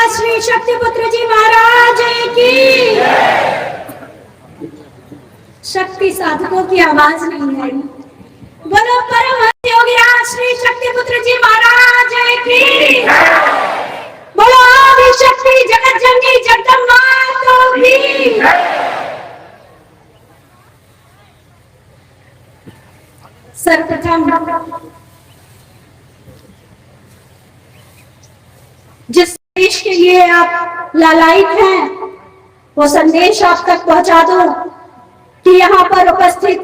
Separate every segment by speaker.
Speaker 1: श्री शक्तिपुत्र जी महाराज की। शक्ति साधकों की आवाज नहीं आई। बोलो परमहंस योगीराज श्री शक्तिपुत्र जी महाराज की। बोलो आदि शक्ति जगत जननी जगदम्बा तो की। सर्वप्रथम जिस संदेश के लिए आप लालायित हैं वो संदेश आप तक पहुंचा दो कि यहाँ पर उपस्थित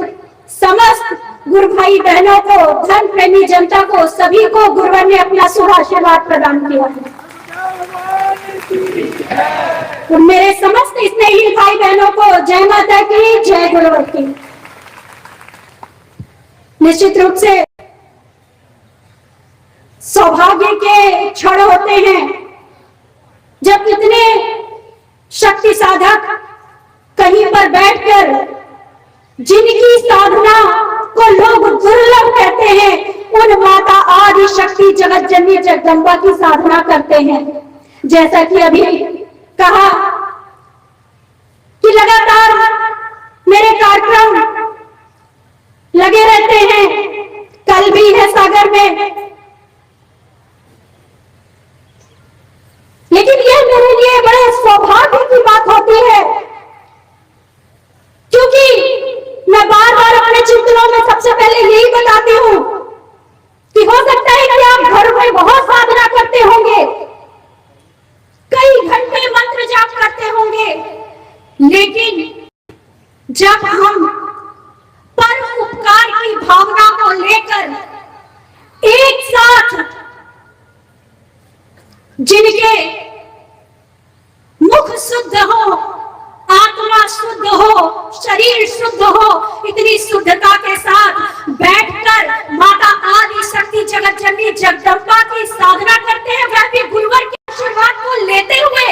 Speaker 1: समस्त गुरु भाई बहनों को, धर्म प्रेमी जनता को, सभी को गुरुवर ने अपना शुभ आशीर्वाद प्रदान किया है। तो मेरे समस्त स्नेही भाई बहनों को जय माता की, जय गुरुवर की। निश्चित रूप से सौभाग्य के क्षण होते हैं जब कितने शक्ति साधक कहीं पर बैठकर जिनकी साधना को लोग दुर्लभ कहते हैं, उन माता आदि शक्ति जगत जननी जगदम्बा की साधना करते हैं। जैसा कि अभी कहा कि लगातार मेरे कार्यक्रम लगे रहते हैं, कल भी है सागर में, लेकिन यह मेरे लिए बड़े सौभाग्य की बात होती है क्योंकि मैं बार बार अपने चिंतनों में सबसे पहले यही बताती हूं कि हो सकता है कि आप घर में बहुत साधना करते होंगे, कई घंटे मंत्र जाप करते होंगे, लेकिन जब हम परम उपकार की भावना को लेकर एक साथ जिनके मुख शुद्ध हो, आत्मा शुद्ध हो, शरीर शुद्ध हो, इतनी शुद्धता के साथ बैठकर माता आदि शक्ति जगत जननी जगदम्बा की साधना करते हैं, वह भी गुरुवर के आशीर्वाद को लेते हुए,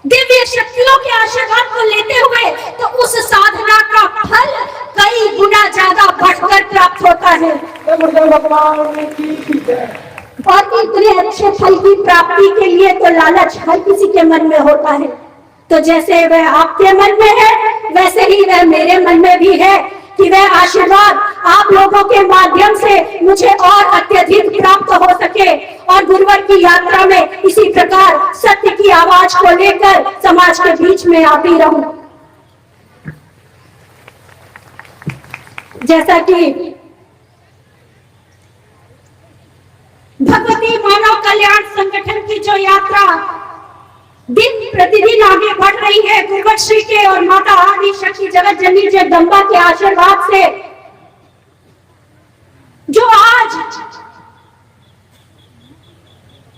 Speaker 1: दिव्य शक्तियों के आशीर्वाद को लेते हुए, तो उस साधना का फल कई गुना ज्यादा बढ़कर प्राप्त होता है। और इतने अच्छे फल की प्राप्ति के लिए तो लालच हर किसी के मन में होता है। तो जैसे वह आपके मन में है, वैसे ही वह मेरे मन में भी है कि वह आशीर्वाद आप लोगों के माध्यम से मुझे और अत्यधिक प्राप्त हो सके और गुरुवर की यात्रा में इसी प्रकार सत्य की आवाज को लेकर समाज के बीच में आती रहूं। जैसा कि भगवती मानव कल्याण संगठन की जो यात्रा दिन प्रतिदिन आगे बढ़ रही है गुरुवर श्री के और माता आदि शक्ति जगत जननी जगदम्बा के आशीर्वाद से, जो आज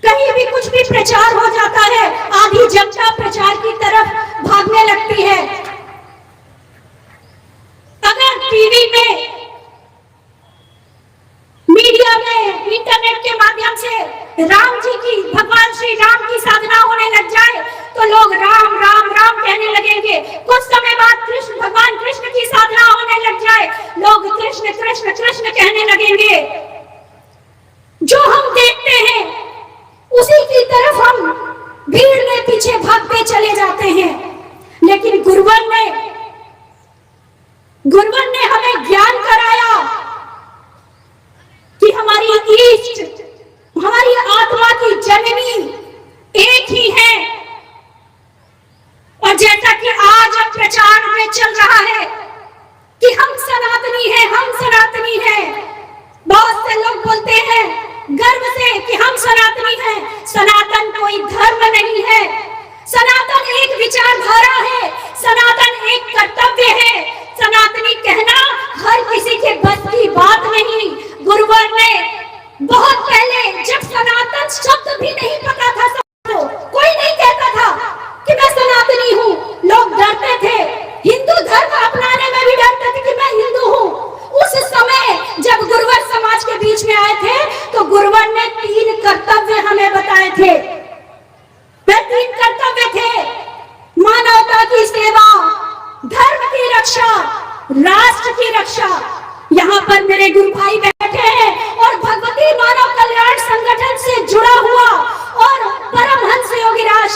Speaker 1: कहीं भी कुछ भी प्रचार हो जाता है, आधी जनता प्रचार की तरफ भागने लगती है। अगर टीवी में, मीडिया में, इंटरनेट के माध्यम से राम जी की, भगवान श्री राम की साधना होने लग जाए तो लोग राम राम राम कहने लगेंगे। कुछ समय बाद कृष्ण, भगवान कृष्ण की साधना होने लग जाए, लोग कृष्ण कृष्ण कृष्ण कहने लगेंगे। जो हम देखते हैं उसी की तरफ हम भीड़ में पीछे भागते चले जाते हैं। लेकिन गुरुवर ने हमें ज्ञान कराया कि हमारी इष्ट, हमारी आत्मा की जननी एक ही है। और जैसा कि आज प्रचार में चल रहा है कि हम सनातनी हैं, हम सनातनी हैं, बहुत से लोग बोलते हैं गर्व से कि हम सनातनी हैं। सनातन कोई धर्म नहीं है, सनातन एक विचारधारा है, सनातन एक कर्तव्य है। सनातनी कहना हर किसी के बस की बात नहीं। गुरुवर ने बहुत पहले, जब सनातन शब्द भी नहीं पता था, कोई नहीं कहता था कि मैं सनातनी हूँ, लोग डरते थे, हिंदू धर्म अपनाने में भी डरते थे कि मैं हिंदू हूँ। उस समय जब गुरुवर समाज के बीच में आए थे तो गुरुवर ने 3 कर्तव्य हमें बताए थे। वह 3 कर्तव्य थे: मानवता की सेवा, धर्म की रक्षा, राष्ट्र की रक्षा। यहाँ पर मेरे गुरु भाई बैठे हैं और भगवती मानव कल्याण संगठन से जुड़ा हुआ और परमहंस योगीराज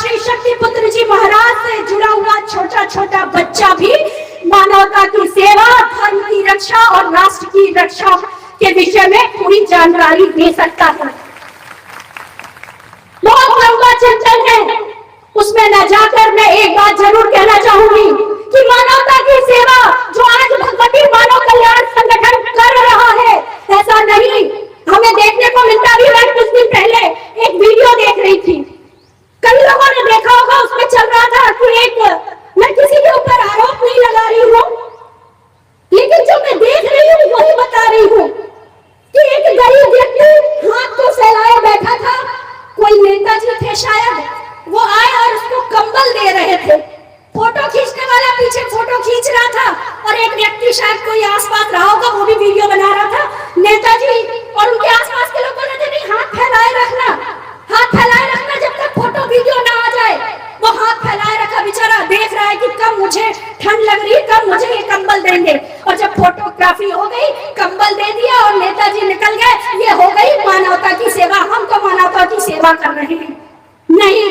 Speaker 1: छोटा छोटा बच्चा भी मानवता की सेवा, धर्म की रक्षा और राष्ट्र की रक्षा के विषय में पूरी जानकारी दे सकता है। बहुत लंबा चिंतन है, उसमें न जाकर मैं एक बात जरूर कहना चाहूंगी कि मानवता की सेवा जो आज भगवती मानव कल्याण संगठन कर रहा है, ऐसा नहीं हमें देखने को मिलता भी। मैं कुछ दिन पहले एक वीडियो देख रही थी, कई लोगों ने देखा होगा, उसमें चल रहा था कि मैं किसी के ऊपर आरोप नहीं लगा रही हूँ, लेकिन जो मैं देख रही हूँ वही बता रही हूँ कि एक गरीब व्यक्ति हाथ को फैलाए बैठा था, कोई नेताजी थे शायद, वो आए और उसको कंबल दे रहे थे। फोटो खींचने वाला पीछे फोटो खींच रहा था और एक व्यक्ति शायद कोई आसपास रहा होगा, वो भी वीडियो बना रहा था। नेताजी और उनके आसपास के लोग बोल रहे थे नहीं, हाथ फैलाए रखना, हाथ फैलाए रखना, जब तक फोटो वीडियो ना आ जाए। वो हाथ फैलाए रखा, बेचारा देख रहा है कि कब मुझे ठंड लग रही है, कब मुझे ये कंबल देंगे। और जब फोटोग्राफी हो गई, कंबल दे दिया और नेताजी निकल गए। ये हो गई मानवता की सेवा। हम तो मानवता की सेवा कर रहे हैं? नहीं,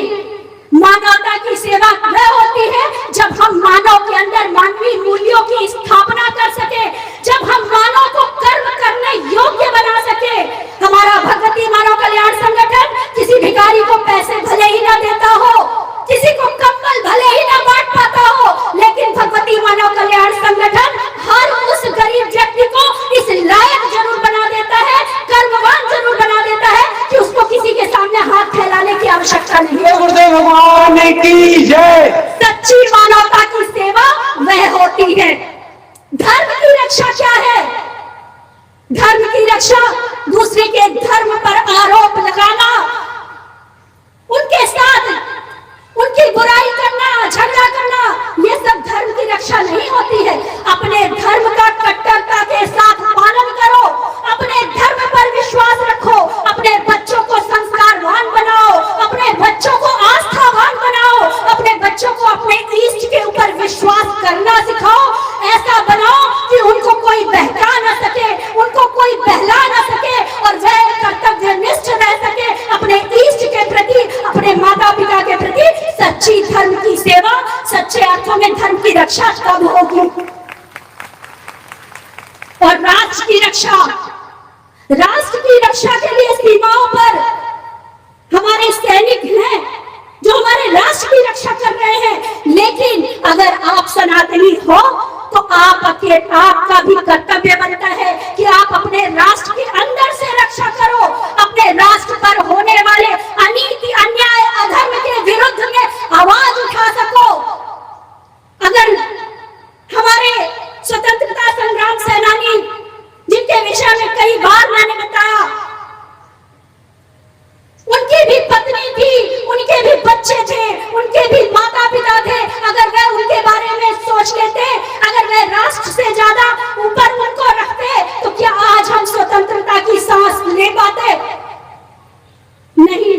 Speaker 1: मानवता की सेवा वह होती है जब हम मानव के अंदर मानवीय मूल्यों की स्थापना कर सके, जब हम मानव को कर्म करने योग्य बना सके। हमारा भगवती मानव कल्याण संगठन किसी भिखारी को पैसे भले ही ना देता हो, किसी को कंबल भले ही ना बांट पाता हो, लेकिन भगवती मानव कल्याण संगठन हर उस गरीब व्यक्ति को इस लायक जरूर बना देता है, कर्मवान जरूर बना देता है कि उसको किसी के सामने हाथ फैलाने की आवश्यकता नहीं है।
Speaker 2: गुरुदेव भगवान की जय।
Speaker 1: सच्ची मानवता की सेवा वह होती है। धर्म की रक्षा क्या है? धर्म की रक्षा दूसरे के धर्म पर आरोप लगाना, उनके साथ उनकी बुराई करना, झगड़ा करना, ये सब धर्म की रक्षा नहीं होती है। अपने धर्म का कट्टरता के साथ पालन करो, अपने धर्म पर विश्वास रखो, अपने बच्चों को संस्कारवान बनाओ, अपने बच्चों को आस्थावान बनाओ, अपने बच्चों को अपने इष्ट के ऊपर विश्वास करना सिखाओ। ऐसा बनाओ कि उनको कोई बहका न सके, उनको कोई बहला न सके और वह कर्तव्यनिष्ठ रह सके अपने इष्ट के प्रति, अपने माता पिता के प्रति। सच्ची धर्म की सेवा, सच्चे अर्थों में धर्म की रक्षा तब होगी। और राष्ट्र की रक्षा, राष्ट्र की रक्षा के लिए सीमाओं पर हमारे सैनिक हैं जो हमारे राष्ट्र की रक्षा कर रहे हैं। लेकिन अगर आप सनातनी हो तो आपका भी कर्तव्य बनता है कि आप अपने राष्ट्र के अंदर से रक्षा करो, अपने राष्ट्र पर होने वाले अनीति, अन्याय, अधर्म के विरुद्ध में आवाज उठा सको। अगर हमारे स्वतंत्रता संग्राम सेनानी, जिनके विषय में कई बार मैंने बताया, उनकी भी पत्नी थी, उनके भी बच्चे थे, उनके भी माता पिता थे, अगर वह उनके बारे में सोच लेते, अगर वह राष्ट्र से ज्यादा ऊपर उनको रखते, तो क्या आज हम स्वतंत्रता की सांस ले पाते? नहीं।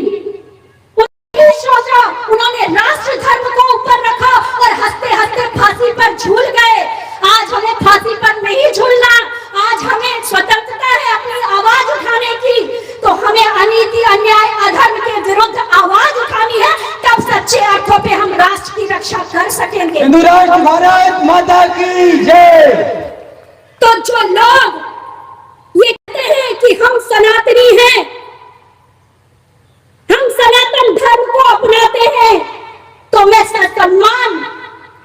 Speaker 1: उन्होंने सोचा, उन्होंने राष्ट्र धर्म को ऊपर रखा और हंसते हंसते फांसी पर झूल गए। आज हमें फांसी पर नहीं झूलना, आज हमें स्वतंत्रता है अपनी आवाज उठाने की, तो हमें अनीति, अन्याय, अधर्म के विरुद्ध आवाज उठानी है, तब सच्चे अर्थों पे हम राष्ट्र की रक्षा कर सकेंगे।
Speaker 2: हिंदू राष्ट्र भारत माता की जय।
Speaker 1: तो जो लोग ये कहते हैं कि हम सनातनी हैं, हम सनातन धर्म को अपनाते हैं, तो मैं सम्मान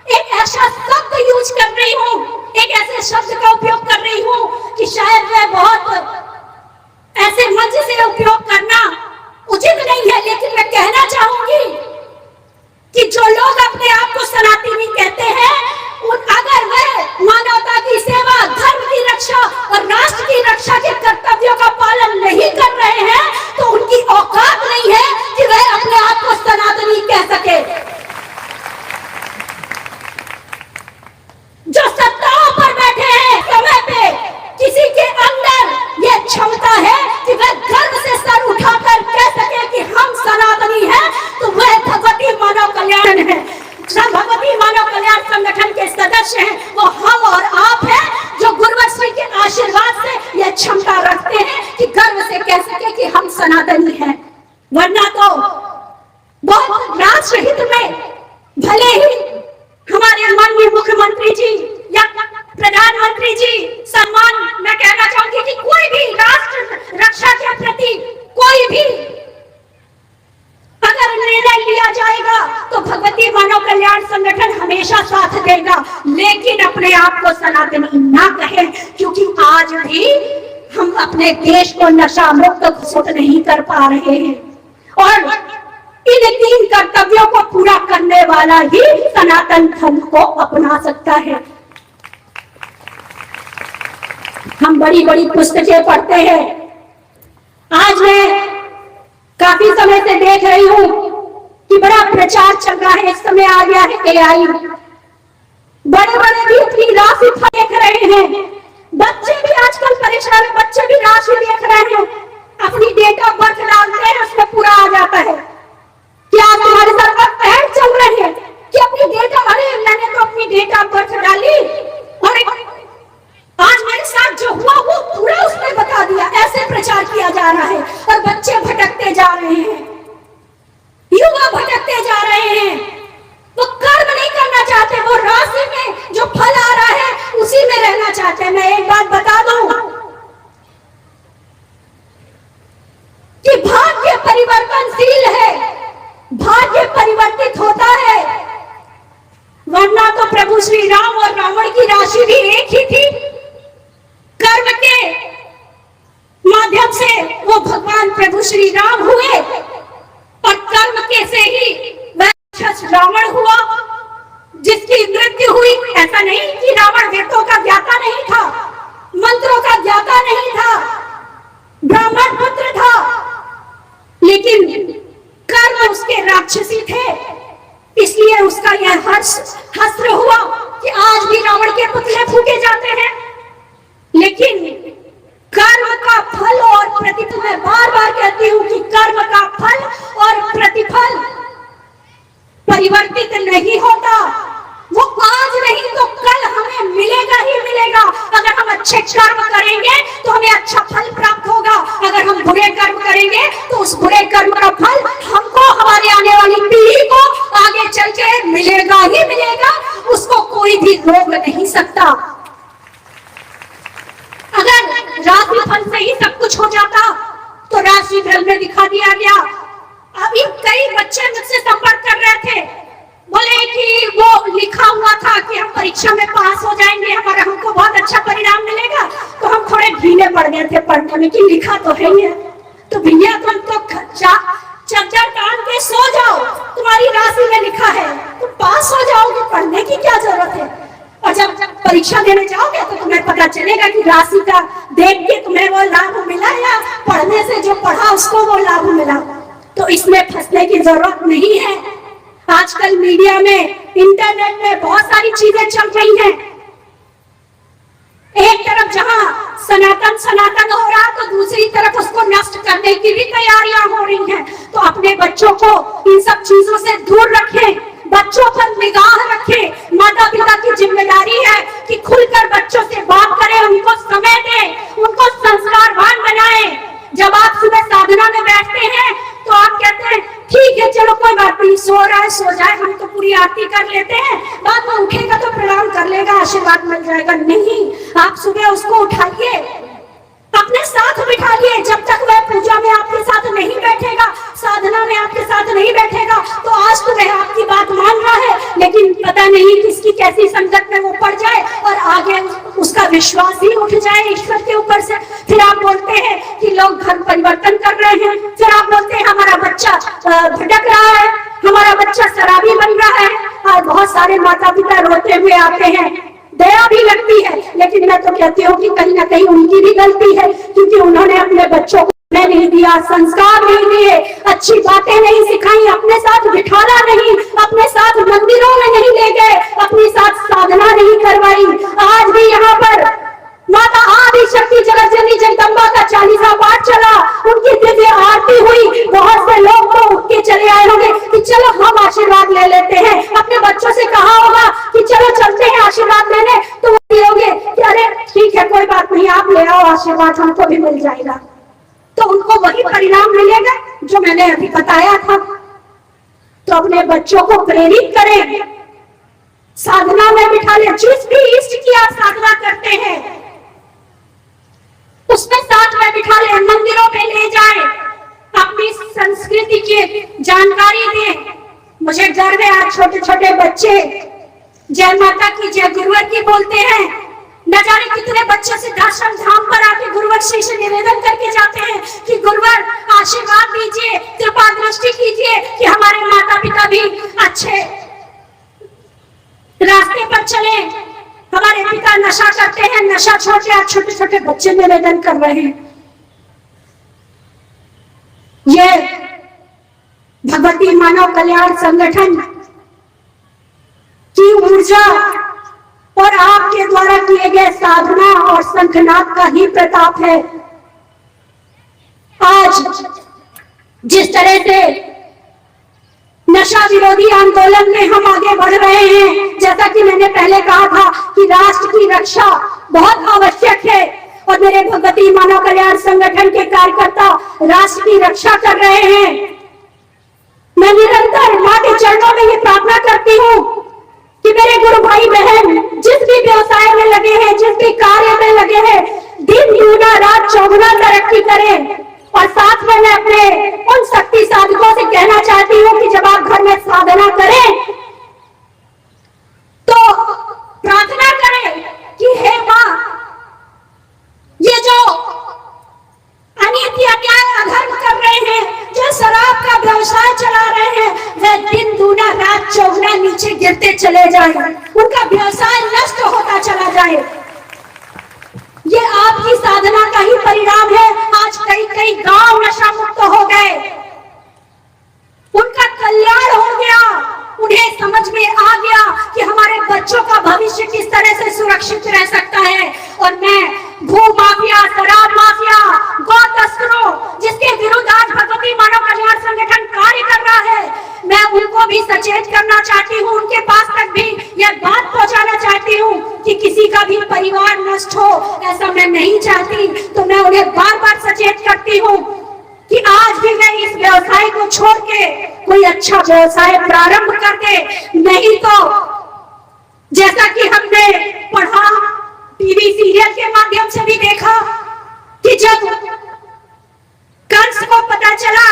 Speaker 1: एक ऐसा शब्द यूज कर रही हूं, एक ऐसे शब्द का उपयोग कर रही हूं कि शायद वह बहुत ऐसे मंच से उपयोग करना उचित नहीं है, लेकिन मैं कहना चाहूंगी कि जो लोग अपने आप को सनातनी कहते हैं, अगर वह मानवता की सेवा, धर्म की रक्षा और राष्ट्र की रक्षा के कर्तव्यों का पालन नहीं कर रहे हैं, तो उनकी औकात नहीं है कि वह अपने आप को सनातनी कह सके। जो सत्ताओं पर बैठे हैं समय पे, किसी के अंदर यह क्षमता है कि वह गर्व से सर उठाकर कह सके कि हम सनातनी हैं, तो वह भगवती मानव कल्याण है। सब भगवती मानव कल्याण संगठन के सदस्य हैं, वो हम और आप हैं जो गुरुवश्री के आशीर्वाद से यह क्षमता रखते हैं कि गर्व से कह सके कि हम सनातनी हैं। वरना तो बहुत राष्ट्र हित में भले ही किया जाएगा तो भगवती मानव कल्याण संगठन हमेशा साथ देगा, लेकिन अपने आप को सनातनी ना कहे, क्योंकि आज भी हम अपने देश को नशा मुक्त घोषित नहीं कर पा रहे हैं। और इन 3 कर्तव्यों को पूरा करने वाला ही सनातन धर्म को अपना सकता है। हम बड़ी बड़ी पुस्तकें पढ़ते हैं। आज मैं काफी समय से देख रही हूं कि बड़ा प्रचार चल रहा है, इस समय आ गया है AI, बड़े बड़े भी अपनी राशि देख रहे हैं। बच्चे भी आजकल परेशान है, बच्चे भी राशि देख रहे हैं, अपनी डेट ऑफ बर्थ डालते हैं, उसमें पूरा आ जाता है। क्या हमारे साथ ऐड चल रहे हैं कि अपनी डेट ऑफ, अरे मैंने तो अपनी डेट ऑफ बर्थ डाली और आज मेरे साथ जो हुआ वो पूरा उसने बता दिया, ऐसे प्रचार किया जा रहा है। और बच्चे भटकते जा रहे हैं, युवा भटकते जा रहे हैं, वो कर्म नहीं करना चाहते, वो राशि में जो फल आ रहा है उसी में रहना चाहते हैं। मैं एक बात बता दूं कि भाग्य परिवर्तनशील है, भाग्य परिवर्तित होता है, वरना तो प्रभु श्री राम और रावण की राशि भी एक ही थी। कर्म के माध्यम से वो भगवान प्रभु श्री राम हुए और कर्म के से ही वह रावण हुआ जिसकी मृत्यु हुई। ऐसा नहीं कि रावण वेदों का ज्ञाता नहीं था, मंत्रों का ज्ञाता नहीं था, ब्राह्मण पुत्र था, लेकिन कर्म उसके राक्षसी थे, इसलिए उसका यह हस्त्र हुआ कि आज भी रावण के पुतले फूके जाते हैं। लेकिन कर्म का फल और प्रतिफल, मैं बार बार कहती हूं कि कर्म का फल और प्रतिफल परिवर्तित नहीं होता, वो आज नहीं तो कल हमें मिलेगा ही मिलेगा। अगर हम अच्छे कर्म करेंगे तो हमें अच्छा फल प्राप्त होगा, अगर हम बुरे कर्म करेंगे तो उस बुरे कर्म का फल हमको, हमारे आने वाली पीढ़ी को आगे चल के मिलेगा ही मिलेगा, उसको कोई भी रोक नहीं सकता। अगर राशि फल से ही सब कुछ हो जाता तो राशि फल में दिखा दिया गया। अभी कई बच्चे मुझसे संपर्क कर रहे थे, बोले कि वो लिखा हुआ था कि हम परीक्षा में पास हो जाएंगे, हमारा हमको बहुत अच्छा परिणाम मिलेगा, तो हम थोड़े ढीले पड़ गए थे पढ़ने में कि लिखा तो है ही है। तो भैया तुम तो चक्कर कान के सो जाओ, तुम्हारी राशि में लिखा है, तुम पास हो जाओगे, पढ़ने की क्या जरूरत है। और जब परीक्षा देने जाओगे तो तुम्हें पता चलेगा कि राशि का देख के तुम्हें वो लाभ मिला या पढ़ने से जो पढ़ा उसको वो लाभ मिला। तो इसमें फंसने की जरूरत नहीं है। आजकल मीडिया में, इंटरनेट में बहुत सारी चीजें चल रही हैं। एक तरफ जहां सनातन सनातन हो रहा तो दूसरी तरफ उसको नष्ट करने की भी तैयारियां हो रही हैं। तो अपने बच्चों को इन सब चीजों से दूर रखें, बच्चों पर निगाह रखें। माता पिता की जिम्मेदारी है कि खुलकर बच्चों से बात करें, उनको समय दें, उनको संस्कारवान बनाएं। जब आप सुबह साधना में बैठते हैं तो आप कहते हैं ठीक है चलो कोई बात नहीं, सो रहा है सो जाए, हम तो पूरी आरती कर लेते हैं, बाद में उठेगा तो प्रणाम कर लेगा, आशीर्वाद मिल जाएगा। नहीं, आप सुबह उसको उठाइए, अपने साथ बिठाइए। जब तक वह पूजा में आपके साथ नहीं बैठेगा, साधना में आपके साथ नहीं बैठेगा, तो आज तो वह आपकी बात मान रहा है, लेकिन पता नहीं किसकी कैसी संगत में वो पड़ जाए और आगे उसका विश्वास ही उठ जाए ईश्वर के ऊपर से। फिर आप बोलते हैं कि लोग धर्म परिवर्तन कर रहे हैं, फिर आप बोलते हैं हमारा बच्चा भटक रहा है, हमारा बच्चा शराबी बन रहा है, और बहुत सारे माता पिता रोते हुए आते हैं। दया भी लगती है, लेकिन मैं तो कहती हूँ कि कहीं ना कहीं उनकी भी गलती है, क्योंकि उन्होंने अपने बच्चों को नहीं दिया, संस्कार नहीं दिए, अच्छी बातें नहीं सिखाई, अपने साथ बिठाना नहीं, अपने साथ मंदिरों में नहीं ले गए, अपने साथ साधना नहीं करवाई। आज भी यहाँ पर माता आदि शक्ति जगत जननी जगदम्बा का 40वां पाठ चला, उनकी दिव्य आरती हुई, बहुत से लोग तो उठ के चले आए होंगे कि चलो हम आशीर्वाद ले लेते हैं। अपने बच्चों से कहा होगा कि चलो चलते हैं आशीर्वाद लेने, तो वो दियोगे कि अरे ठीक है कोई बात नहीं, आप ले आओ आशीर्वाद, हमको भी मिल जाएगा। तो उनको वही परिणाम मिलेगा जो मैंने अभी बताया था। तो अपने बच्चों को प्रेरित करें, साधना में बिठा ले। जिस भी इष्ट की आप साधना करते हैं उसमें साथ में बिठा ले, मंदिरों में ले जाए, अपनी संस्कृति की जानकारी दें, आज छोटे छोटे बच्चे जय माता की जय गुरुवर की बोलते हैं। न जाने कितने बच्चे सिद्धाश्रम धाम पर आके गुरुवर श्री से निवेदन करके जाते हैं कि गुरुवर आशीर्वाद दीजिए, कृपा दृष्टि कीजिए कि हमारे माता पिता भी अच्छे रास्ते पर चले। हमारे पिता नशा करते हैं, नशा छोड़ के आज छोटे छोटे बच्चे निवेदन कर रहे हैं। ये भगवती मानव कल्याण संगठन की ऊर्जा और आपके द्वारा किए गए साधना और शंखनाद का ही प्रताप है। आज जिस तरह से नशा विरोधी आंदोलन में हम आगे बढ़ रहे हैं, जैसा कि मैंने पहले कहा था कि राष्ट्र की रक्षा बहुत आवश्यक है और मेरे भगवती मानव कल्याण संगठन के कार्यकर्ता राष्ट्र की रक्षा कर रहे हैं। मैं निरंतर मां के चरणों में ये प्रार्थना करती हूँ कि मेरे गुरु भाई बहन जिस भी व्यवसाय में लगे हैं, जिस भी कार्य में लगे हैं, दिन दूना रात चौगुना तरक्की करें। और साथ में मैं अपने उन शक्ति साधकों से कहना चाहती हूँ कि जब आप घर में साधना करें तो प्रार्थना करें कि हे मां, ये जो अनीति अन्याय अधर्म कर रहे हैं, जो शराब का व्यवसाय चला रहे हैं, वे दिन दूना रात चौगुना नीचे गिरते चले जाए, उनका व्यवसाय नष्ट होता चला जाए। ये आपकी साधना का ही परिणाम है। आज कई कई गांव नशा मुक्त हो गए, उनका कल्याण हो गया, उन्हें समझ में आ गया कि हमारे बच्चों का भविष्य किस तरह से सुरक्षित रह सकता है। और मैं भू माफिया, शराब माफिया, गौ तस्करों जिसके विरुद्ध आज भगवती मानव कल्याण संगठन कार्य कर रहा है, मैं उनको भी सचेत करना चाहती हूँ, उनके पास तक भी यह बात पहुँचाना चाहती हूँ कि किसी का भी परिवार नष्ट हो, ऐसा मैं नहीं चाहती। तो मैं उन्हें बार बार सचेत करती हूँ कि आज भी मैं इस व्यवसाय को छोड़ के कोई अच्छा व्यवसाय प्रारंभ कर दे, नहीं तो जैसा कि हमने पढ़ा, टीवी सीरियल के माध्यम से भी देखा कि जब कंस को पता चला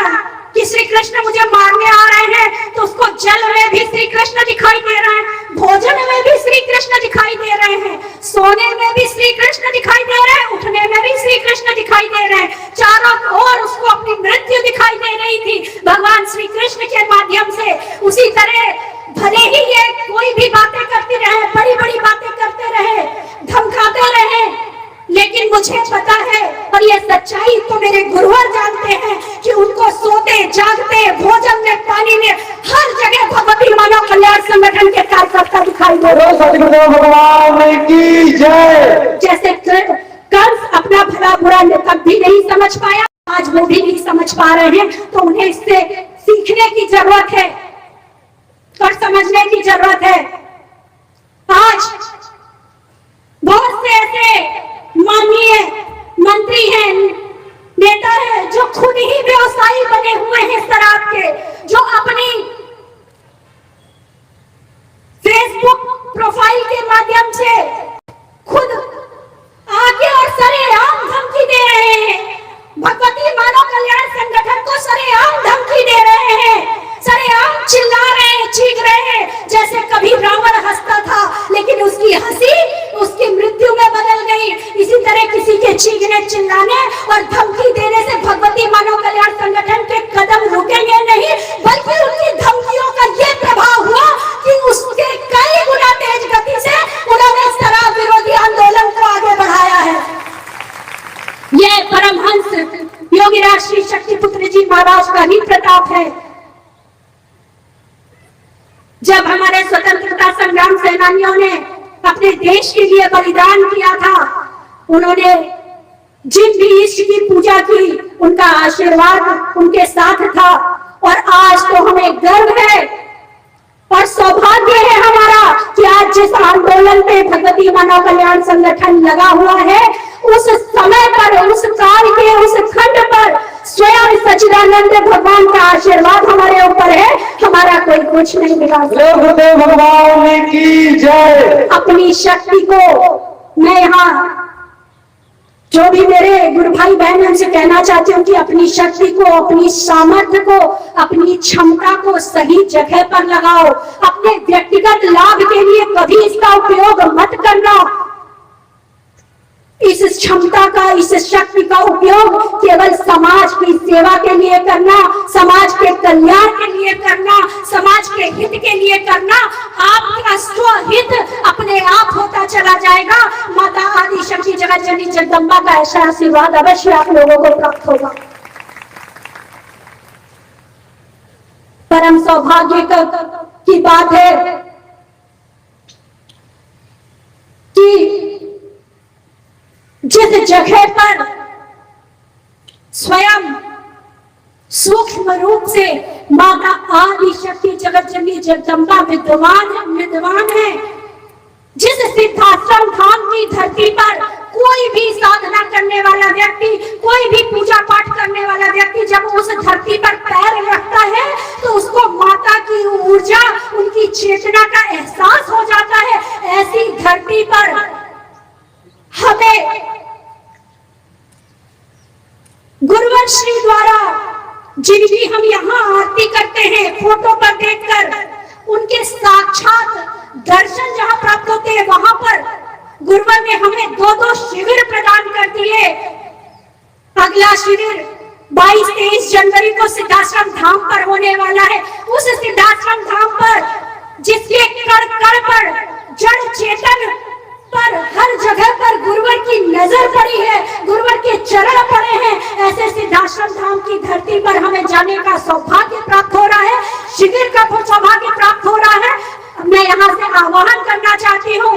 Speaker 1: कि श्री कृष्ण मुझे मारने आ रहे हैं, तो उसको जल में भी श्री कृष्ण दिखाई दे रहे हैं, भोजन में भी श्री कृष्ण दिखाई दे रहे हैं, सोने में भी श्री कृष्ण दिखाई दे रहे हैं, उठने में भी श्री कृष्ण दिखाई दे रहे हैं। चारों ओर उसको अपनी मृत्यु दिखाई दे रही थी भगवान श्री कृष्ण के माध्यम से। उसी तरह भले ही ये कोई भी बातें करते रहे, बड़ी बड़ी बातें करते रहे, धमकाते रहे, लेकिन मुझे पता है और ये सच्चाई तो मेरे गुरुवर जानते हैं कि उनको सोते जागते, भोजन में, पानी में, हर जगह भगवती मानव कल्याण संगठन के कार्यकर्ता दिखाई दे रहे हैं।
Speaker 2: सतगुरु भगवान की जय।
Speaker 1: जैसे कंस अपना भला बुरा तब भी नहीं समझ पाया, आज वो भी नहीं समझ पा रहे हैं, तो उन्हें इससे सीखने की जरूरत है और समझने की जरूरत है। आज बहुत से ऐसे माननीय मंत्री हैं, नेता हैं जो खुद ही व्यवसायी बने हुए हैं शराब के, जो अपनी फेसबुक प्रोफाइल के माध्यम से खुद आगे और सरेआम धमकी दे रहे हैं, भगवती मानव कल्याण संगठन को सरेआम धमकी दे रहे हैं, सरेआम चिल्ला रहे हैं, चीख रहे हैं। जैसे कभी रावण हंसता था लेकिन उसकी हंसी उसकी मृत्यु में बदल गई, इसी तरह किसी के चीखने, चिल्लाने और धमकी देने से भगवती मानव कल्याण संगठन के कदम रुकेंगे नहीं, बल्कि उनकी धमकियों का ये प्रभाव हुआ कि उसके कई गुना तेज गति से उन्होंने शराब विरोधी आंदोलन को आगे बढ़ाया है। ये परमहंस योगीराज श्री शक्तिपुत्र जी महाराज का ही प्रताप है। जब हमारे स्वतंत्रता संग्राम सेनानियों ने अपने देश के लिए बलिदान किया था, उन्होंने जिन भी इष्ट की पूजा की, उनका आशीर्वाद उनके साथ था। और आज तो हमें गर्व है और सौभाग्य है हमारा कि आज जिस आंदोलन पे भगवती मानव कल्याण संगठन लगा हुआ है, उस समय पर, उस काल के उस खंड पर स्वयं सच्चिदानंद भगवान का आशीर्वाद हमारे ऊपर है, हमारा कोई कुछ नहीं बिगाड़ सकता।
Speaker 2: गुरुदेव भगवान की जय।
Speaker 1: अपनी शक्ति को मैं यहाँ जो भी मेरे गुरु भाई बहन उनसे कहना चाहती हूँ कि अपनी शक्ति को, अपनी सामर्थ्य को, अपनी क्षमता को सही जगह पर लगाओ। अपने व्यक्तिगत लाभ के लिए कभी इसका उपयोग मत करना। इस क्षमता का, इस शक्ति का उपयोग केवल समाज की सेवा के लिए करना, समाज के कल्याण के लिए करना, समाज के हित के लिए करना। आपका स्वहित अपने आप होता चला जाएगा। माता आदि शक्ति जगत जननी जगदम्बा का ऐसा आशीर्वाद अवश्य आप लोगों को प्राप्त होगा। परम सौभाग्य की बात है कि जिस जगह पर स्वयं सूक्ष्म रूप से माता आदि शक्ति जगत जननी जगदम्बा विद्यमान है, जिस सिद्धाश्रम धाम की धरती पर कोई भी साधना करने वाला व्यक्ति, कोई भी पूजा पाठ करने वाला व्यक्ति जब उस धरती पर पैर रखता है तो उसको माता की ऊर्जा, उनकी चेतना का एहसास हो जाता है। ऐसी धरती पर हमें गुरुवर श्री द्वारा जिनकी हम यहाँ आरती करते हैं, फोटो पर देखकर उनके साक्षात दर्शन जहाँ प्राप्त होते हैं, वहां पर गुरुवर ने हमें 2-2 शिविर प्रदान कर दिए। अगला शिविर 22-23 जनवरी को सिद्धाश्रम धाम पर होने वाला है। उस सिद्धाश्रम धाम पर जिसके कण कण पर जड़ चेतन पर हर जगह पर गुरुवर की नजर पड़ी है, गुरुवर के चरण पड़े हैं, ऐसे सिद्धाश्रम धाम की धरती पर हमें जाने का सौभाग्य प्राप्त हो रहा है, शिविर का सौभाग्य प्राप्त हो रहा है। मैं यहाँ से आह्वान करना चाहती हूँ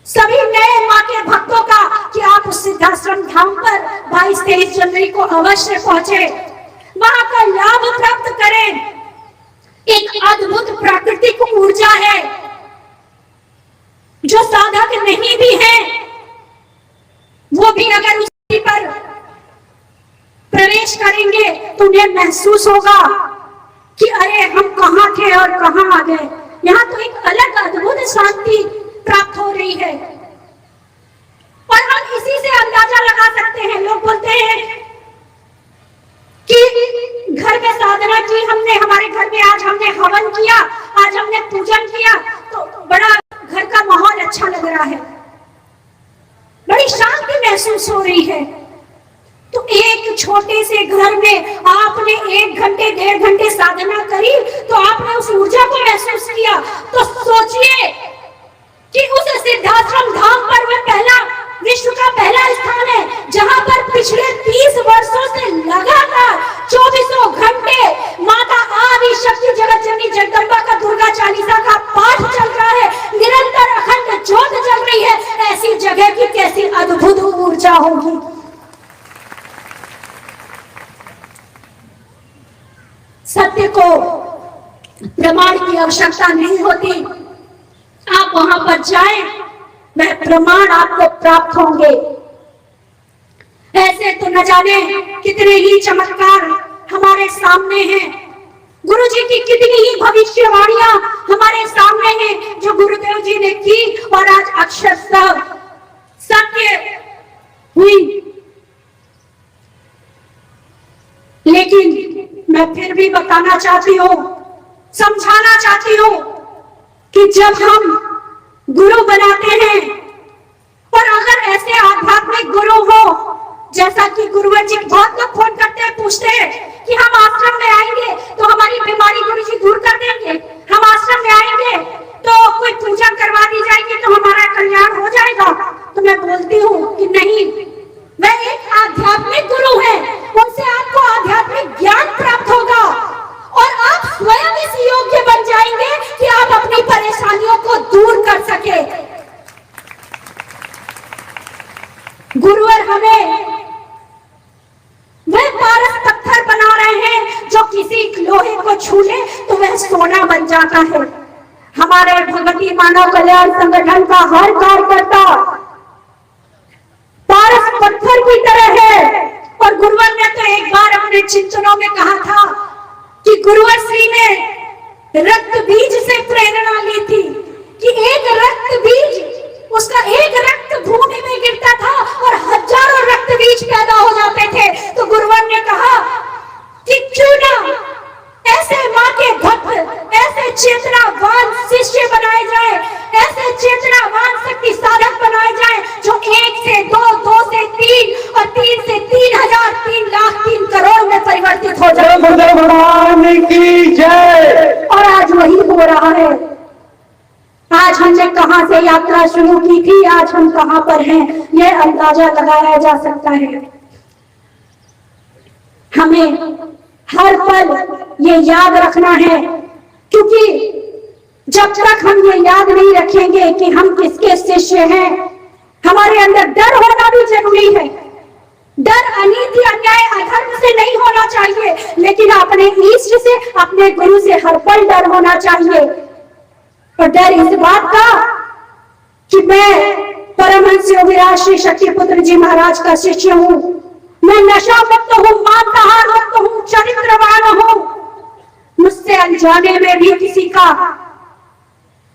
Speaker 1: सभी नए माँ के भक्तों का कि आप उस सिद्धाश्रम धाम पर 22-23 जनवरी को अवश्य पहुंचे, वहां का लाभ प्राप्त करें। एक अद्भुत प्राकृतिक ऊर्जा है जो साधक नहीं भी है वो भी अगर उसी पर प्रवेश करेंगे तो उन्हें महसूस होगा कि अरे हम कहाँ थे और कहाँ आ गए। यहाँ तो एक अलग अद्भुत शांति प्राप्त हो रही है और हम इसी से अंदाजा लगा सकते हैं। लोग बोलते हैं कि घर में साधना की हमने, हमारे घर में आज हमने हवन किया, आज हमने पूजन किया तो बड़ा घर का माहौल अच्छा लग रहा है, बड़ी शांति महसूस हो रही है। तो एक छोटे से घर में आपने 1 घंटे 1.5 घंटे साधना करी तो आपने उस ऊर्जा को महसूस किया। तो सोचिए कि उस सिद्धाश्रम धाम पर वह पहला, विश्व का पहला स्थान है जहां पर पिछले 30 वर्षों से लगातार 24 घंटे माता आदि शक्ति जगत जननी जगदम्बा का दुर्गा चालीसा का पाठ चल रहा है, निरंतर अखंड ज्योत जल रही है। ऐसी जगह की कैसी अद्भुत ऊर्जा होगी। सत्य को प्रमाण की आवश्यकता नहीं होती, आप वहां पर जाएं, वह प्रमाण आपको प्राप्त होंगे। ऐसे तो न जाने कितने ही चमत्कार हमारे सामने हैं, गुरु जी की कितनी ही भविष्यवाणियां हमारे सामने हैं जो गुरुदेव जी ने की और आज अक्षरशः सत्य हुई। लेकिन मैं फिर भी बताना चाहती हूँ, समझाना चाहती हूँ कि जब हम गुरु बनाते हैं और अगर ऐसे आध्यात्मिक गुरु हो, जैसा कि गुरुवर जी बहुत लोग फोन करते हैं, पूछते हैं कि हम आश्रम में आएंगे तो हमारी बीमारी गुरु जी दूर कर देंगे, हम आश्रम में आएंगे तो कोई पूजा करवा दी जाएगी तो हमारा कल्याण हो जाएगा। तो मैं बोलती हूँ कि नहीं, वह एक आध्यात्मिक गुरु है, उनसे आपको आध्यात्मिक ज्ञान प्राप्त होगा और आप स्वयं इस योग्य बन जाएंगे कि आप अपनी परेशानियों को दूर कर सके। गुरुवर हमें वह पारस पत्थर बना रहे हैं जो किसी लोहे को छू ले तो वह सोना बन जाता है। हमारे भगवती मानव कल्याण संगठन का हर कार्यकर्ता पारस पत्थर की तरह है। और गुरुवर ने तो एक बार अपने चिंतनों में कहा था कि गुरुवर श्री ने रक्त बीज से प्रेरणा ली थी कि एक रक्त बीज, उसका एक रक्त भूमि ऐसे चेतनावान शिष्य बनाए जाए, ऐसे चेतनावान शक्ति साधक बनाए जाए जो 1 से 2, 2 से 3 और 3 से 3,000, 3 लाख, 3 करोड़ में परिवर्तित हो जाए।
Speaker 2: गुरुदेव भगवान की जय।
Speaker 1: और आज वही हो रहा है। आज हमने कहां से यात्रा शुरू की थी, आज हम कहां पर हैं, यह अंदाजा लगाया जा सकता है। हमें हर पल ये याद रखना है, क्योंकि जब तक हम ये याद नहीं रखेंगे कि हम किसके शिष्य हैं, हमारे अंदर डर होना भी जरूरी है। डर अनीति, अन्याय, अधर्म से नहीं होना चाहिए, लेकिन अपने इष्ट से, अपने गुरु से हर पल डर होना चाहिए। और डर इस बात का कि मैं परमहंस योगीराज श्री शक्तिपुत्र जी महाराज का शिष्य हूं, मैं नशा मुक्त हूं, मांसाहार मुक्त हूं, चरित्रवान हूं, मुझसे अनजाने में भी किसी का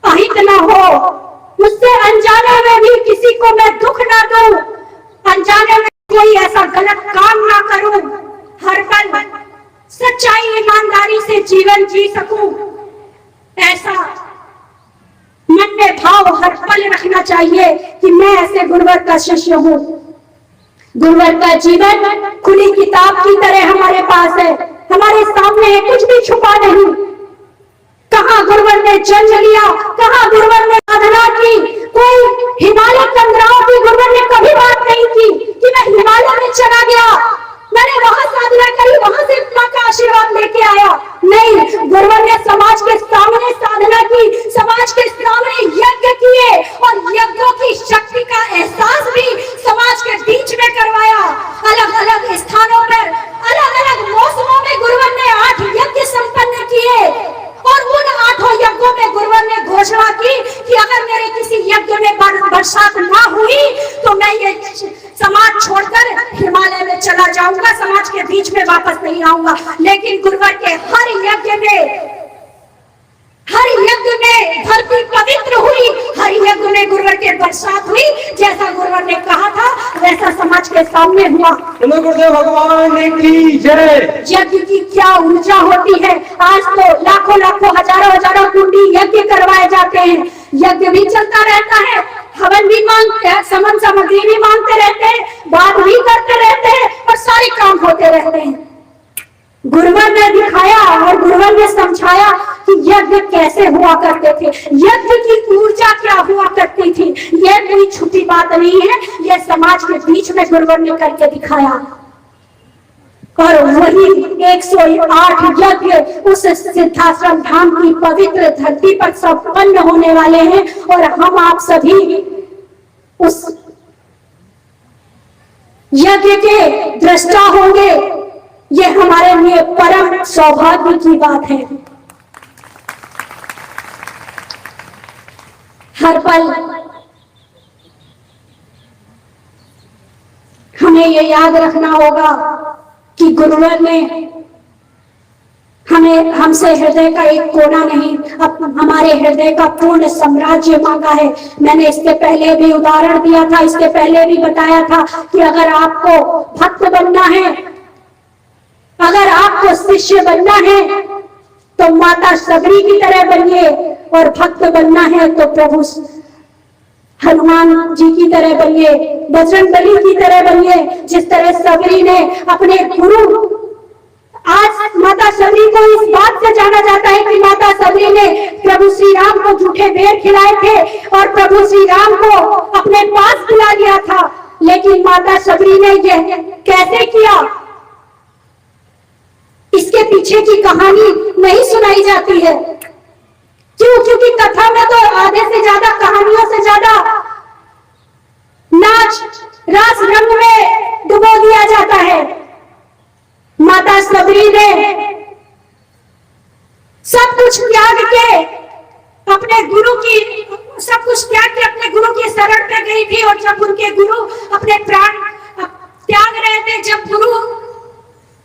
Speaker 1: अहित ना हो, मुझसे अनजाने में भी किसी को मैं दुख ना दूं, अनजाने में कोई ऐसा गलत काम ना करूं, हर पल सच्चाई ईमानदारी से जीवन जी सकूं, ऐसा मन में भाव हर पल रखना चाहिए कि मैं ऐसे गुरुवर का शिष्य हूं। गुरुवर का जीवन खुली किताब की तरह हमारे पास है, हमारे सामने है, कुछ भी छुपा नहीं। कहां गुरुवर ने जन्म लिया, कहां गुरुवर ने साधना की, कोई हिमालय तंद्राओं की गुरुवर ने कभी बात नहीं की कि मैं हिमालय में चला गया, मैंने वहां साधना करी, वहां से मां का आशीर्वाद लेके आया। नहीं, गुरुवर ने समाज के सामने साधना की, समाज के सामने यज्ञ किए और यज्ञों की शक्ति का एहसास भी समाज के बीच में करवाया। अलग अलग स्थानों पर, अलग अलग मौसमों में गुरुवर ने 8 यज्ञ संपन्न किए और उन 8 यज्ञों में गुरुवर ने घोषणा की कि अगर मेरे किसी यज्ञ में बरसात ना हुई तो मैं ये समाज छोड़कर हिमालय में चला जाऊंगा, समाज के बीच में वापस नहीं आऊंगा। लेकिन गुरुवर के हर यज्ञ में धरती पवित्र हुई, हर यज्ञ में गुरुवर के बरसात हुई, जैसा गुरुवर ने कहा था वैसा समाज के सामने हुआ।
Speaker 2: गुरुदेव भगवान की जय।
Speaker 1: यज्ञ की क्या ऊर्जा होती है। आज तो लाखों लाखों, हजारों हजारों कुंडी यज्ञ करवाए जाते हैं, यज्ञ भी चलता रहता है, हवन भी मांगते हैं, समन सामग्री भी मांगते रहते हैं, बात भी करते रहते हैं और सारे काम होते रहते हैं। गुरुवर ने दिखाया और गुरुवर ने समझाया कि यज्ञ कैसे हुआ करते थे, यज्ञ की ऊर्जा क्या हुआ करती थी। यह कोई छुपी बात नहीं है, यह समाज के बीच में गुरुवर ने करके दिखाया। और वही 108 यज्ञ उस सिद्धाश्रम धाम की पवित्र धरती पर संपन्न होने वाले हैं और हम आप सभी उस यज्ञ के दृष्टा होंगे। ये हमारे लिए परम सौभाग्य की बात है। हर पल हमें ये याद रखना होगा कि गुरुवर ने हमसे हृदय का एक कोना नहीं, अब हमारे हृदय का पूर्ण साम्राज्य मांगा है। मैंने इसके पहले भी उदाहरण दिया था, इसके पहले भी बताया था कि अगर आपको भक्त बनना है, अगर आपको शिष्य बनना है तो माता सबरी की तरह बनिए, और भक्त बनना है तो प्रभु हनुमान जी की तरह बनिए, बजरंगबली की तरह बनिए। जिस तरह सबरी ने अपने गुरु, आज माता सबरी को इस बात से जाना जाता है कि माता सबरी ने प्रभु श्री राम को झूठे बेर खिलाए थे और प्रभु श्री राम को अपने पास बुला लिया था। लेकिन माता सबरी ने यह कैसे किया, इसके पीछे की कहानी नहीं सुनाई जाती है। क्यों? क्योंकि कथा में तो आधे से ज्यादा, कहानियों से ज्यादा नाच रास रंग में डुबो दिया जाता है। माता सबरी ने सब कुछ त्याग के अपने गुरु की, सब कुछ त्याग के अपने गुरु की शरण पे गई थी। और जब उनके गुरु अपने प्राण त्याग रहे थे, जब गुरु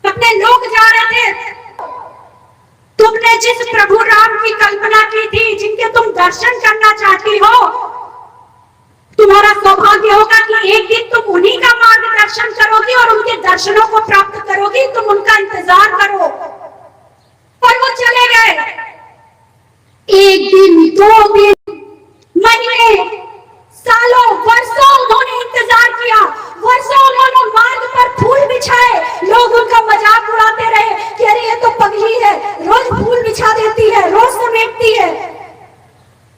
Speaker 1: अपने लोग जा रहे थे, तुमने जिस प्रभु राम की कल्पना की थी, जिनके तुम दर्शन करना चाहती हो, तुम्हारा सौभाग्य होगा कि एक दिन तुम उन्हीं का मार्गदर्शन करोगी और उनके दर्शनों को प्राप्त करोगी। तुम उनका इंतजार करो। और वो चले गए। एक दिन, 2 दिन, महीने, सालों, वर्षों उन्होंने इंतजार किया। वर्षों उन्होंने मार्ग पर फूल बिछाए, लोग उनका मजाक उड़ाते रहे कि अरे ये तो पगली है, रोज फूल बिछा देती है, रोज समेटती है।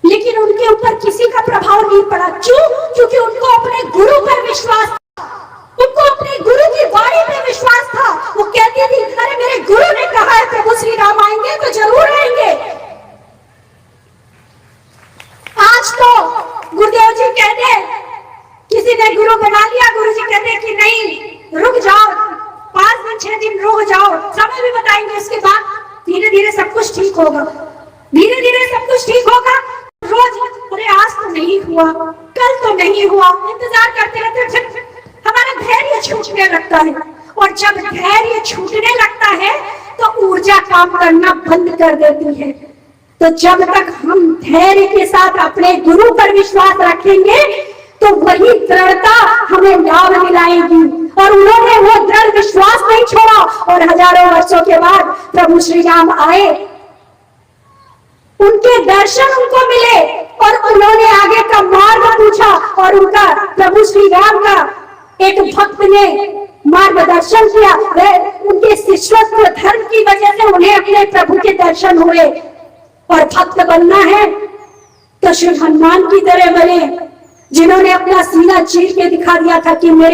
Speaker 1: लेकिन उनके ऊपर किसी का प्रभाव नहीं पड़ा। क्यों? क्योंकि उनको अपने गुरु पर विश्वास था, उनको अपने गुरु की वाणी पे विश्वास था। वो कहती थी अरे मेरे गुरु ने कहा है प्रभु श्री राम आएंगे तो जरूर आएंगे। आज तो गुरुदेव जी कहते, किसी ने गुरु बना लिया, गुरु जी कहते कि नहीं रुक जाओ, 5 दिन 6 दिन रुक जाओ, समय भी बताएंगे, उसके बाद धीरे धीरे सब कुछ ठीक होगा, धीरे धीरे सब कुछ ठीक होगा। रोज अरे आज तो नहीं हुआ, कल तो नहीं हुआ, इंतजार करते रहते, फिर हमारा धैर्य छूटने लगता है। और जब धैर्य छूटने लगता है तो ऊर्जा काम करना बंद कर देती है। तो जब तक हम धैर्य के साथ अपने गुरु पर विश्वास रखेंगे तो वही दृढ़ता हमें लाभ दिलाएगी। और उन्होंने वो दृढ़ विश्वास नहीं छोड़ा और हजारों वर्षों के बाद प्रभु श्री राम आए, उनके दर्शन उनको मिले और उन्होंने आगे का मार्ग पूछा और उनका प्रभु श्री राम का एक भक्त ने मार्गदर्शन किया। वह उनके शिष्यत्व धर्म की वजह से उन्हें अपने प्रभु के दर्शन हुए। और भक्त बनना है तो श्री हनुमान की तरह बने, जिन्होंने अपना सीना चीर के दिखा दिया था कि मैं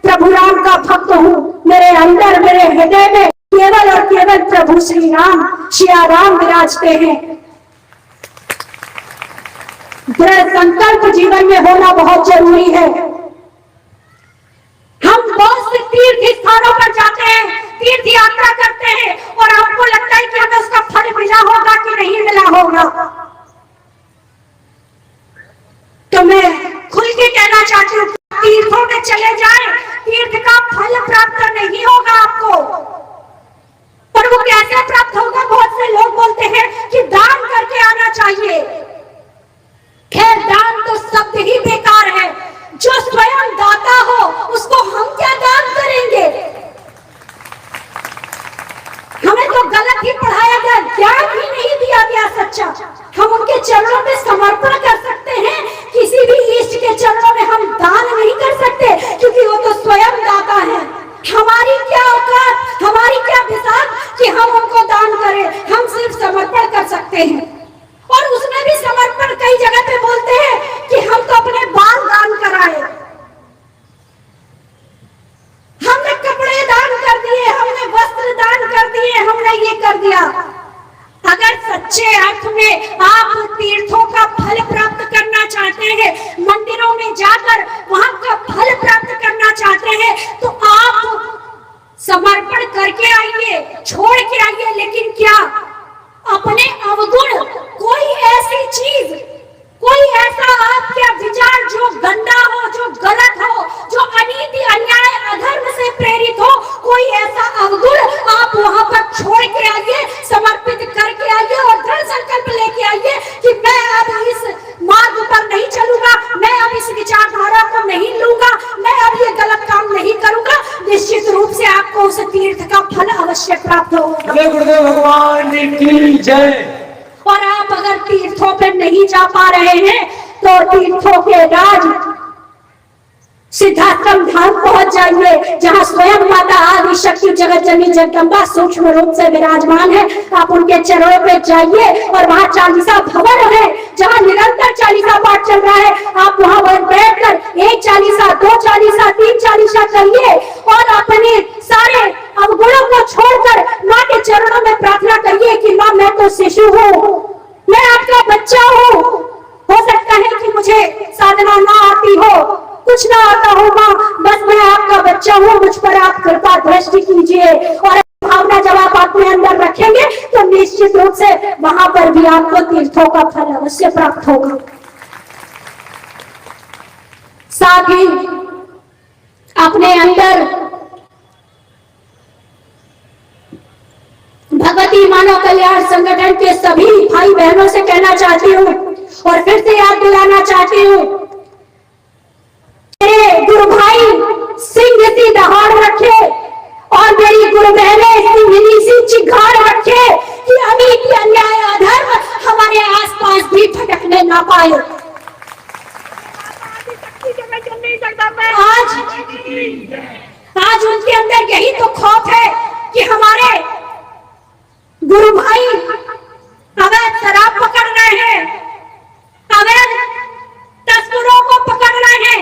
Speaker 1: प्रभु राम का भक्त हूँ, मेरे अंदर मेरे हृदय में केवल और केवल प्रभु श्री राम सिया राम विराजते हैं। दृढ़ संकल्प जीवन में होना बहुत जरूरी है। हम बहुत से तीर्थ स्थानों पर जाते हैं, तीर्थ यात्रा करते हैं और आपको लगता है कि हमें उसका फल मिला होगा कि नहीं मिला होगा। तो मैं खुल के कहना चाहती हूँ, तीर्थों में चले जाएं, तीर्थ का फल प्राप्त नहीं होगा आपको। पर वो कैसे प्राप्त होगा? बहुत से लोग बोलते हैं कि दान करके आना चाहिए। खैर दान तो शब्द ही बेकार है। जो स्वयं दाता हो उसको हम क्या दान करेंगे? हमें तो गलत ही पढ़ाया गया, ज्ञान ही नहीं दिया गया सच्चा। हम उनके चरणों में समर्पण कर सकते हैं, किसी भी इष्ट के चरणों में हम दान नहीं कर सकते क्योंकि वो तो स्वयं दाता है। हमारी क्या औकात, हमारी क्या विसाख कि हम उनको दान करें? हम सिर्फ समर्पण कर सकते हैं। और उसमें भी समर्पण कई जगह पे बोलते हैं कि हम तो अपने बाल दान कराए, हमने कपड़े दान कर दिए, हमने वस्त्र दान कर दिए, हमने ये कर दिया। अगर सच्चे अर्थ में आप तीर्थों का फल प्राप्त करना चाहते हैं, मंदिरों में जाकर वहां का फल प्राप्त करना चाहते हैं, तो आप समर्पण करके आइए, छोड़ के आइए। लेकिन क्या अपने अवगुण, कोई ऐसी चीज, कोई ऐसा आपका विचार जो गंदा हो, जो गलत हो, जो अनीति अन्याय अधर्म से प्रेरित हो, कोई ऐसा अवगुण आप वहां पर छोड़ के आइए, समर्पित करके आइए और दृढ़ संकल्प लेके आइए कि मैं अब इस मार्ग पर नहीं चलूंगा, मैं अब इस विचारधारा को नहीं लूंगा, मैं अब ये गलत काम नहीं करूंगा। निश्चित रूप से आपको उस तीर्थ का फल अवश्य प्राप्त होगा।
Speaker 2: गुरुदेव भगवान की जय।
Speaker 1: और आप अगर तीर्थों पर नहीं जा पा रहे हैं तो तीर्थों के राज सिद्धाश्रम धाम पहुंच जाइए, जहां स्वयं माता आदि शक्ति जगत जननी जगदम्बा सूक्ष्म रूप से विराजमान है। आप उनके चरणों पे जाइए और वहां चालीसा भवन है, जहां निरंतर चालीसा पाठ चल रहा है। आप वहां बैठकर 1 चालीसा, 2 चालीसा, 3 चालीसा करिए और अपने सारे अवगुणों को छोड़कर माँ के चरणों में प्रार्थना करिए कि माँ मैं तो शिशु हूँ, मैं आपका बच्चा हूँ। हो सकता है कि मुझे साधना ना आती हो, कुछ ना आता हो माँ, बस मैं आपका बच्चा हूँ, मुझ पर आप कृपा दृष्टि कीजिए। और भावना जब आप अपने अंदर रखेंगे तो निश्चित रूप से वहां पर भी आपको तीर्थों का फल अवश्य प्राप्त होगा। साथ ही अपने अंदर भगवती मानव कल्याण संगठन के सभी भाई बहनों से कहना चाहती हूँ और फिर से याद दिलाना चाहती हूँ, मेरे गुरु भाई सिंह सी दहाड़ रखे और मेरी गुरु बहने सिंहनी सी चिघाड़ रखे कि अनीति अन्याय अधर्म आए। आज उनके अंदर यही तो खौफ है कि हमारे गुरु भाई अवैध शराब पकड़ रहे हैं, अवैध तस्करों को पकड़ रहे हैं,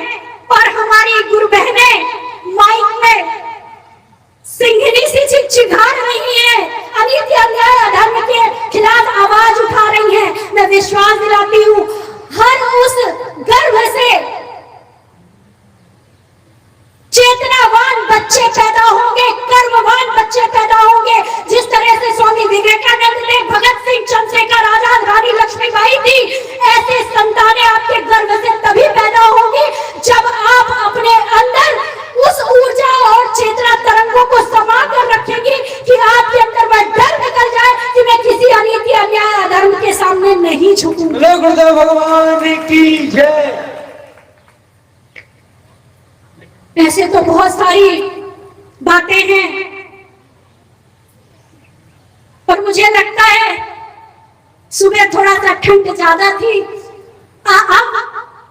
Speaker 1: और हमारी गुरु बहनें माइक में सिंघनी सी चिघाड़ रही है, अनित अन्याय अधर्म के खिलाफ आवाज उठा रही है। मैं विश्वास दिलाती हूँ हर उस गर्भ से चेतनावान बच्चे पैदा होंगे, कर्मवान बच्चे पैदा होंगे। जिस तरह से स्वामी विवेकानंद ने, भगत सिंह, चंद्रशेखर आजाद, रानी लक्ष्मीबाई थी, ऐसे संतानें आपके गर्भ से तभी पैदा होंगी जब आप अपने अंदर उस ऊर्जा और चेतना तरंगों को समा कर रखेंगी कि आपके अंदर वह डर निकल जाए कि मैं किसी अनीति अन्याय अधर्म के सामने नहीं झुकूंगी।
Speaker 2: गुरुदेव भगवान की जय।
Speaker 1: ऐसे तो बहुत सारी बातें हैं, पर मुझे लगता है सुबह थोड़ा सा ठंड ज्यादा थी।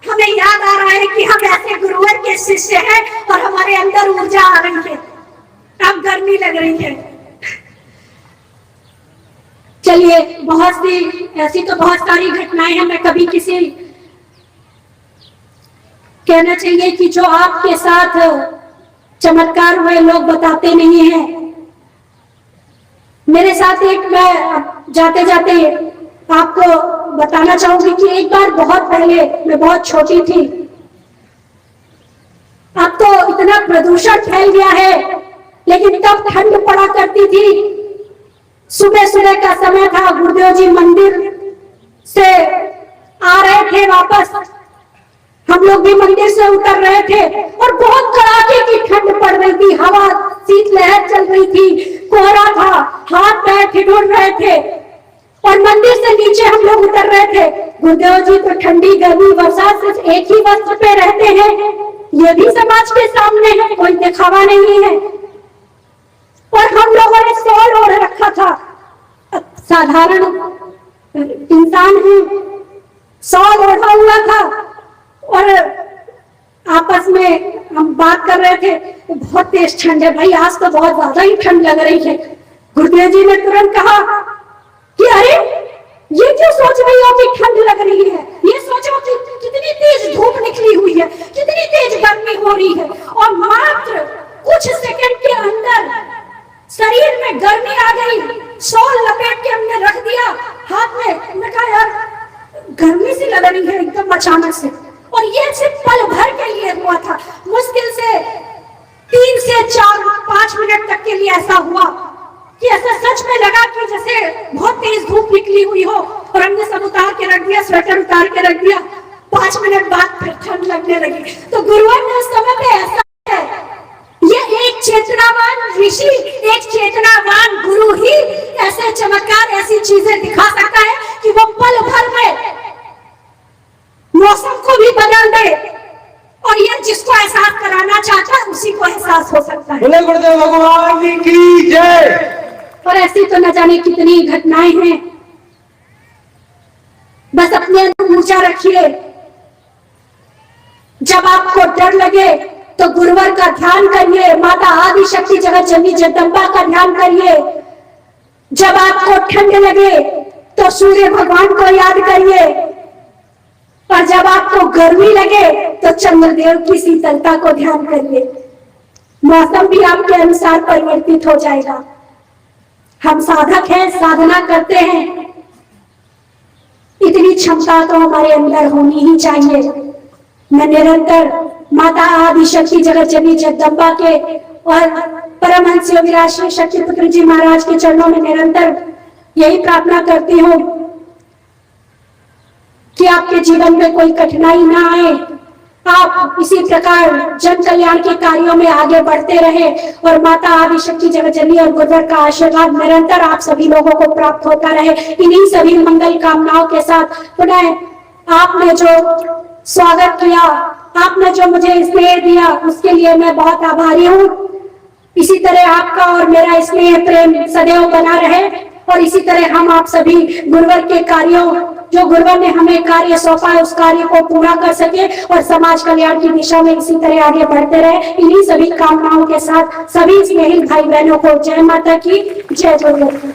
Speaker 1: हमें याद आ रहा है कि हम ऐसे गुरुवर के शिष्य हैं और हमारे अंदर ऊर्जा आ रही है, अब गर्मी लग रही है। चलिए, ऐसी तो बहुत सारी घटनाएं हैं। मैं कभी किसी कहना चाहिए कि जो आपके साथ चमत्कार हुए लोग बताते नहीं हैं। मेरे साथ एक, मैं जाते जाते आपको बताना चाहूंगी कि एक बार बहुत पहले, मैं बहुत छोटी थी, अब तो इतना प्रदूषण फैल गया है, लेकिन तब ठंड पड़ा करती थी। सुबह सुबह का समय था, गुरुदेव जी मंदिर से आ रहे थे वापस, हम लोग भी मंदिर से उतर रहे थे और बहुत कड़ाके की ठंड पड़ रही थी, हवा शीतलहर चल रही थी, कोहरा था, हाथ पैर ठिठुर रहे थे और मंदिर से नीचे हम लोग उतर रहे थे। गुरुदेव जी तो ठंडी गर्मी बरसात सिर्फ एक ही वस्त्र पे रहते हैं, ये भी समाज के सामने है, कोई दिखावा नहीं है। और हम लोगों ने शॉल ओढ़ रखा था, साधारण इंसान है, शॉल ओढ़ा हुआ था और आपस में हम बात कर रहे थे। बहुत तेज ठंड है भाई, आज तो बहुत ज्यादा ही ठंड लग रही है। गुरुदेव जी ने तुरंत कहा कि अरे ये क्यों सोच रही हो कि ठंड लग रही है, ये सोचो कि कितनी तेज धूप निकली हुई है, कितनी तेज गर्मी हो रही है। और मात्र कुछ सेकंड के अंदर शरीर में गर्मी आ गई, शॉल लपेट के हमने रख दिया हाथ में। हमने कहा यार गर्मी सी लग रही है एकदम अचानक से, और ये सिर्फ पल भर के लिए हुआ था। मुश्किल से 3 से 4-5 मिनट तक के लिए ऐसा हुआ कि ऐसा सच में लगा कि जैसे बहुत तेज धूप निकली हुई हो, और हमने सब उतार के रख दिया, स्वेटर उतार के रख दिया। 5 मिनट बाद फिर ठंड लगने लगी। तो गुरुवर ने उस समय पे ऐसा है, ये एक चेतनावान ऋषि, एक चेतनावान गुरु ही ऐसे चमत्कार, ऐसी चीजें दिखा सकता है कि वो पल भर में मौसम को भी बदल दे, और ये जिसको एहसास कराना चाहता है उसी को एहसास हो सकता है।
Speaker 2: बोले गुरुदेव भगवान की जय।
Speaker 1: और ऐसी तो न जाने कितनी घटनाएं हैं। बस अपने अंदर ऊर्जा रखिए। जब आपको डर लगे तो गुरुवर का ध्यान करिए, माता आदि शक्ति जगत जननी जगदम्बा का ध्यान करिए। जब आपको ठंड लगे तो सूर्य भगवान को याद करिए, और जब आपको गर्मी लगे तो चंद्रदेव की शीतलता को ध्यान करिए। मौसम भी आपके अनुसार परिवर्तित हो जाएगा। हम साधक हैं, साधना करते हैं, इतनी क्षमता तो हमारे अंदर होनी ही चाहिए। मैं निरंतर माता आदि शक्ति जगत जननी जगदम्बा के और परमहंस योगीराज श्री शक्तिपुत्र जी महाराज के चरणों में निरंतर यही प्रार्थना करती हूँ कि आपके जीवन में कोई कठिनाई ना आए, आप इसी प्रकार जन कल्याण के कार्यों में आगे बढ़ते रहे, और माता आदि शक्ति जगत जननी और गुरुवर का आशीर्वाद निरंतर आप सभी लोगों को प्राप्त होता रहे। इन्हीं सभी मंगल कामनाओं के साथ पुनः आपने जो स्वागत किया, आपने जो मुझे स्नेह दिया, उसके लिए मैं बहुत आभारी हूँ। इसी तरह आपका और मेरा स्नेह प्रेम सदैव बना रहे, और इसी तरह हम आप सभी गुरुवर के कार्यों जो गुरुवर ने हमें कार्य सौंपा है उस कार्य को पूरा कर सके और समाज कल्याण की दिशा में इसी तरह आगे बढ़ते रहे। इन्हीं सभी कामनाओं के साथ सभी स्नेही भाई बहनों को जय माता की, जय गुरुवर।